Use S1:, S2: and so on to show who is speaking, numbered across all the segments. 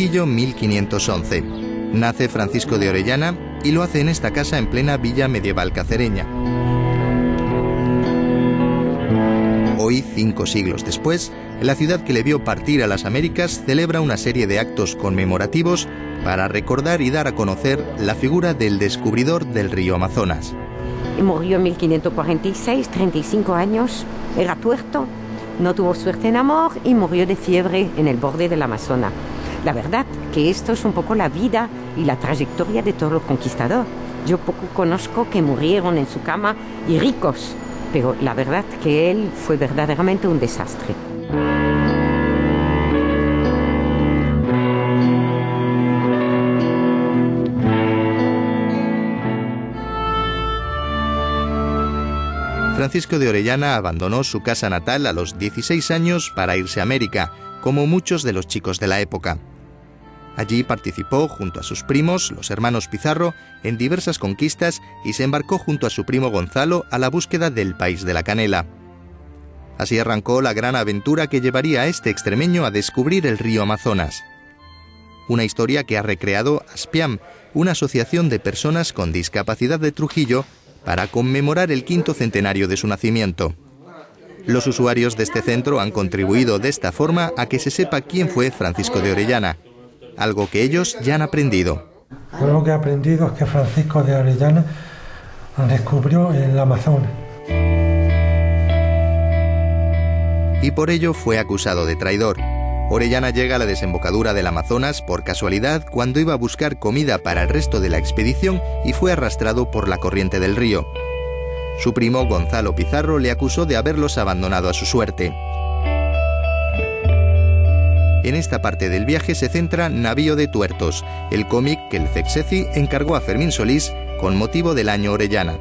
S1: Trujillo 1511. Nace Francisco de Orellana y lo hace en esta casa en plena villa medieval cacereña. Hoy, 5 siglos después, la ciudad que le vio partir a las Américas celebra una serie de actos conmemorativos para recordar y dar a conocer la figura del descubridor del río Amazonas.
S2: Murió en 1546, 35 años, era tuerto, no tuvo suerte en amor y murió de fiebre en el borde del Amazonas. La verdad que esto es un poco la vida y la trayectoria de todos los conquistadores. Yo poco conozco que murieron en su cama y ricos, pero la verdad que él fue verdaderamente un desastre.
S1: Francisco de Orellana abandonó su casa natal a los 16 años para irse a América, como muchos de los chicos de la época. Allí participó junto a sus primos, los hermanos Pizarro, en diversas conquistas y se embarcó junto a su primo Gonzalo a la búsqueda del país de la canela. Así arrancó la gran aventura que llevaría a este extremeño a descubrir el río Amazonas. Una historia que ha recreado Aspiam, una asociación de personas con discapacidad de Trujillo, para conmemorar el 5º centenario de su nacimiento. Los usuarios de este centro han contribuido de esta forma a que se sepa quién fue Francisco de Orellana, algo que ellos ya han aprendido.
S3: Yo lo que he aprendido es que Francisco de Orellana descubrió el Amazonas.
S1: Y por ello fue acusado de traidor. Orellana llega a la desembocadura del Amazonas por casualidad cuando iba a buscar comida para el resto de la expedición y fue arrastrado por la corriente del río. Su primo Gonzalo Pizarro le acusó de haberlos abandonado a su suerte. En esta parte del viaje se centra Navío de Tuertos, el cómic que el CECSECI encargó a Fermín Solís con motivo del Año Orellana.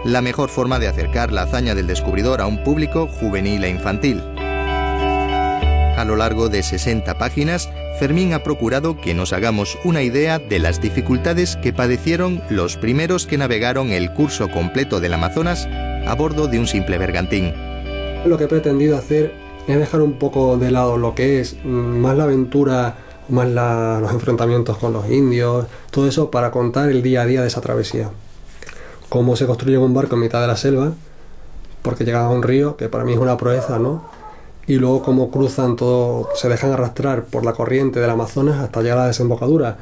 S1: La mejor forma de acercar la hazaña del descubridor a un público juvenil e infantil. A lo largo de 60 páginas, Fermín ha procurado que nos hagamos una idea de las dificultades que padecieron los primeros que navegaron el curso completo del Amazonas a bordo de un simple bergantín.
S4: Lo que he pretendido hacer es dejar un poco de lado lo que es más la aventura, más los enfrentamientos con los indios, todo eso para contar el día a día de esa travesía. Cómo se construye un barco en mitad de la selva, porque llegan a un río, que para mí es una proeza, ¿no? Y luego cómo cruzan todo, se dejan arrastrar por la corriente del Amazonas hasta llegar a la desembocadura.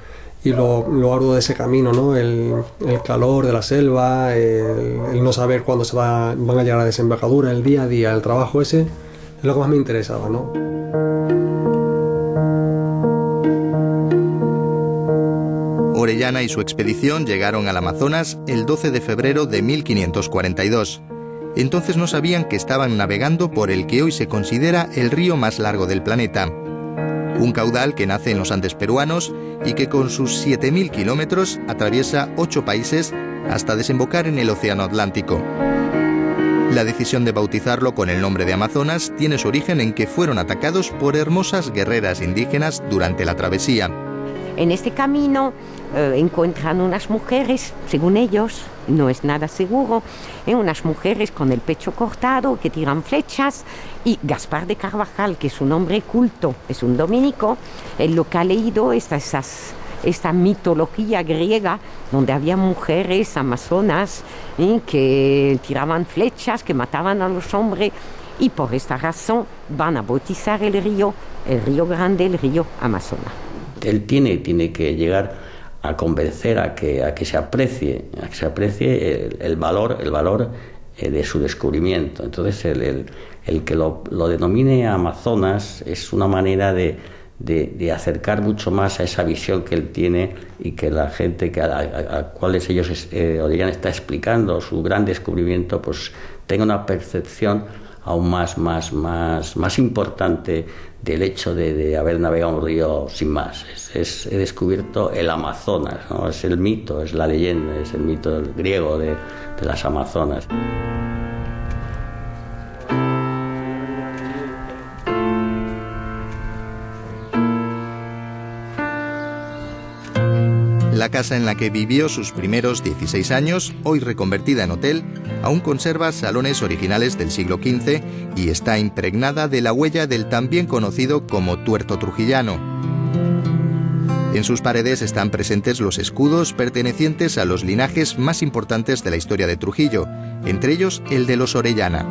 S4: Y lo arduo de ese camino, ¿no? El calor de la selva, el no saber cuándo van a llegar a la desembocadura, el día a día, el trabajo ese, es lo que más me interesaba, ¿no?
S1: Orellana y su expedición llegaron al Amazonas el 12 de febrero de 1542. Entonces no sabían que estaban navegando por el que hoy se considera el río más largo del planeta. Un caudal que nace en los Andes peruanos y que con sus 7.000 kilómetros atraviesa 8 países hasta desembocar en el Océano Atlántico. La decisión de bautizarlo con el nombre de Amazonas tiene su origen en que fueron atacados por hermosas guerreras indígenas durante la travesía.
S2: En este camino encuentran unas mujeres, según ellos, no es nada seguro, unas mujeres con el pecho cortado que tiran flechas, y Gaspar de Carvajal, que es un hombre culto, es un dominico, él lo que ha leído es esta mitología griega donde había mujeres amazonas que tiraban flechas, que mataban a los hombres, y por esta razón van a bautizar el río Grande, el río Amazonas.
S5: Él tiene que llegar a convencer a que se aprecie el valor de su descubrimiento. Entonces el que lo denomine Amazonas es una manera de acercar mucho más a esa visión que él tiene y que la gente a cuales Orellana está explicando su gran descubrimiento, pues tenga una percepción aún más importante del hecho de haber navegado un río sin más. He descubierto el Amazonas, ¿no? Es el mito, es la leyenda, es el mito griego de las Amazonas.
S1: La casa en la que vivió sus primeros 16 años, hoy reconvertida en hotel, aún conserva salones originales del siglo XV y está impregnada de la huella del también conocido como tuerto trujillano. En sus paredes están presentes los escudos pertenecientes a los linajes más importantes de la historia de Trujillo, entre ellos el de los Orellana.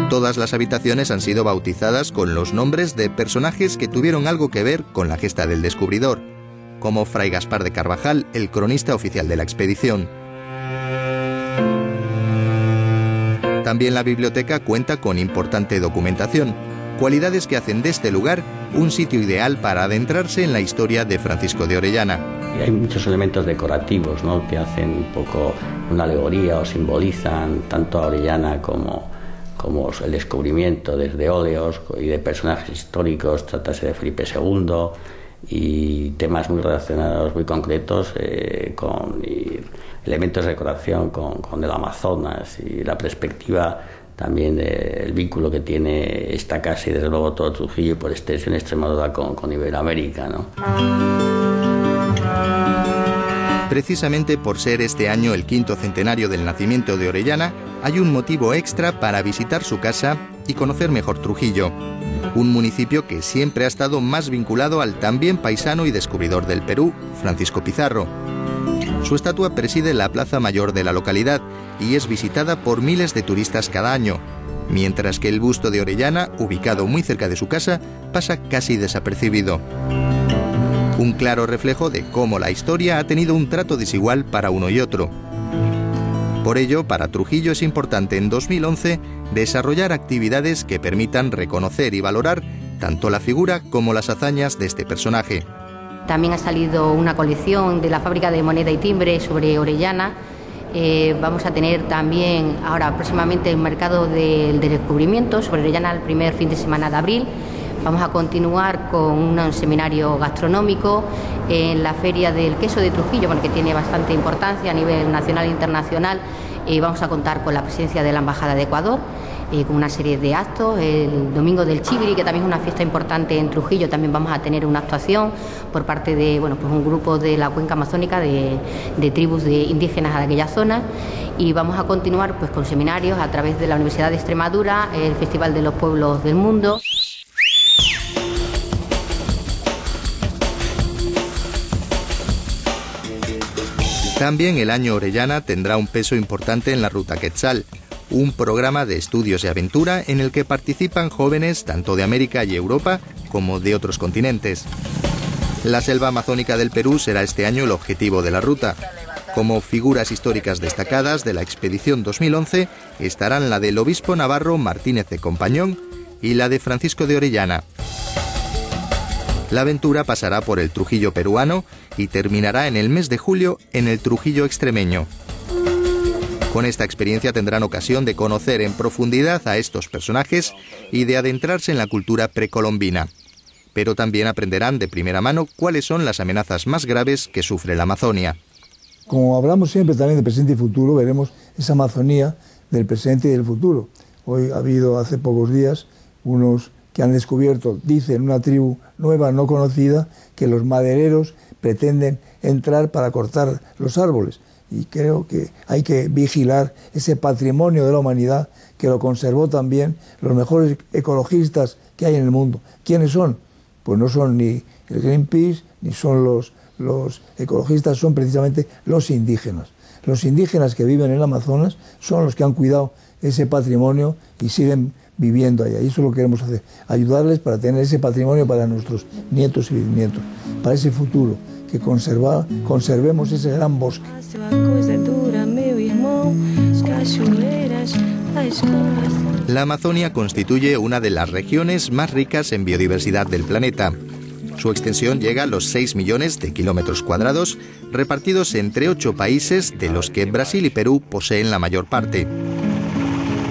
S1: Todas las habitaciones han sido bautizadas con los nombres de personajes que tuvieron algo que ver con la gesta del descubridor, como Fray Gaspar de Carvajal, el cronista oficial de la expedición. También la biblioteca cuenta con importante documentación, cualidades que hacen de este lugar un sitio ideal para adentrarse en la historia de Francisco de Orellana.
S5: Y hay muchos elementos decorativos, ¿no?, que hacen un poco una alegoría o simbolizan tanto a Orellana como el descubrimiento, desde óleos y de personajes históricos, tratase de Felipe II, y temas muy relacionados, muy concretos, con elementos de decoración con el Amazonas, y la perspectiva también del vínculo que tiene esta casa y desde luego todo Trujillo y por extensión Extremadura con Iberoamérica, ¿no?
S1: Precisamente por ser este año el 5º centenario del nacimiento de Orellana, hay un motivo extra para visitar su casa y conocer mejor Trujillo, un municipio que siempre ha estado más vinculado al también paisano y descubridor del Perú, Francisco Pizarro. Su estatua preside la plaza mayor de la localidad y es visitada por miles de turistas cada año, mientras que el busto de Orellana, ubicado muy cerca de su casa, pasa casi desapercibido. Un claro reflejo de cómo la historia ha tenido un trato desigual para uno y otro. Por ello, para Trujillo es importante en 2011 desarrollar actividades que permitan reconocer y valorar tanto la figura como las hazañas de este personaje.
S6: También ha salido una colección de la Fábrica de Moneda y Timbre sobre Orellana. Vamos a tener también ahora próximamente el mercado del descubrimiento sobre Orellana el primer fin de semana de abril. Vamos a continuar con un seminario gastronómico en la Feria del Queso de Trujillo, que tiene bastante importancia a nivel nacional e internacional. Vamos a contar con la presencia de la Embajada de Ecuador, con una serie de actos. El Domingo del Chibiri, que también es una fiesta importante en Trujillo, también vamos a tener una actuación por parte de un grupo de la cuenca amazónica de tribus de indígenas de aquella zona. Y vamos a continuar con seminarios a través de la Universidad de Extremadura, el Festival de los Pueblos del Mundo.
S1: También el año Orellana tendrá un peso importante en la Ruta Quetzal, un programa de estudios y aventura en el que participan jóvenes tanto de América y Europa como de otros continentes. La selva amazónica del Perú será este año el objetivo de la ruta. Como figuras históricas destacadas de la expedición 2011 estarán la del obispo navarro Martínez de Compañón y la de Francisco de Orellana. La aventura pasará por el Trujillo peruano y terminará en el mes de julio en el Trujillo extremeño. Con esta experiencia tendrán ocasión de conocer en profundidad a estos personajes y de adentrarse en la cultura precolombina. Pero también aprenderán de primera mano cuáles son las amenazas más graves que sufre la Amazonia.
S7: Como hablamos siempre también de presente y futuro, veremos esa Amazonía del presente y del futuro. Hoy ha habido, hace pocos días, unos que han descubierto, dicen una tribu nueva no conocida, que los madereros pretenden entrar para cortar los árboles. Y creo que hay que vigilar ese patrimonio de la humanidad que lo conservó también los mejores ecologistas que hay en el mundo. ¿Quiénes son? Pues no son ni el Greenpeace, ni son los ecologistas, son precisamente los indígenas. Los indígenas que viven en el Amazonas son los que han cuidado ese patrimonio y siguen viviendo allá. Y eso lo queremos hacer, ayudarles para tener ese patrimonio para nuestros nietos y bisnietos, para ese futuro, que conservemos ese gran bosque.
S1: La Amazonia constituye una de las regiones más ricas en biodiversidad del planeta. Su extensión llega a los 6 millones de kilómetros cuadrados, repartidos entre 8 países, de los que Brasil y Perú poseen la mayor parte.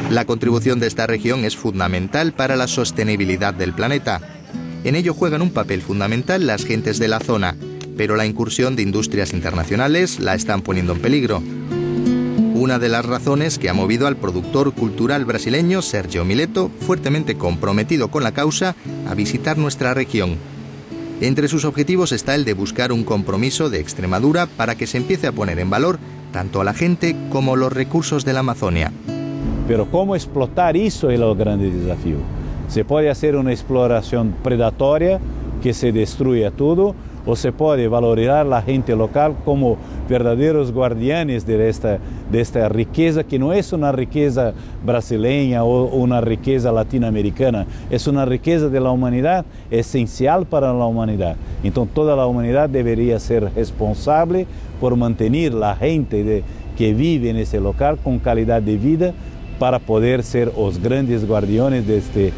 S1: La contribución de esta región es fundamental para la sostenibilidad del planeta. En ello juegan un papel fundamental las gentes de la zona, pero la incursión de industrias internacionales la están poniendo en peligro. Una de las razones que ha movido al productor cultural brasileño Sergio Mileto, fuertemente comprometido con la causa, a visitar nuestra región. Entre sus objetivos está el de buscar un compromiso de Extremadura para que se empiece a poner en valor tanto a la gente como los recursos de la Amazonia.
S8: Pero cómo explotar eso es el gran desafío. Se puede hacer una exploración predatoria que se destruya todo, o se puede valorizar la gente local como verdaderos guardianes de esta riqueza, que no es una riqueza brasileña o una riqueza latinoamericana, es una riqueza de la humanidad, esencial para la humanidad. Entonces toda la humanidad debería ser responsable por mantener la gente que vive en ese local con calidad de vida para poder ser los grandes guardianes de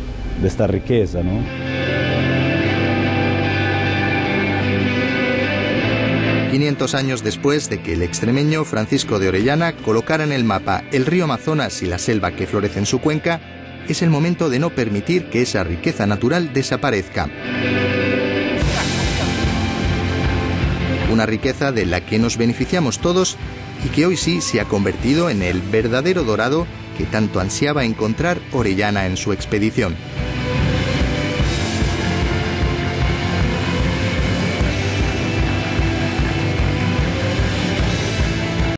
S8: esta riqueza, ¿no?
S1: ...500 años después de que el extremeño Francisco de Orellana colocara en el mapa el río Amazonas y la selva que florece en su cuenca, es el momento de no permitir que esa riqueza natural desaparezca. Una riqueza de la que nos beneficiamos todos y que hoy sí se ha convertido en el verdadero dorado que tanto ansiaba encontrar Orellana en su expedición.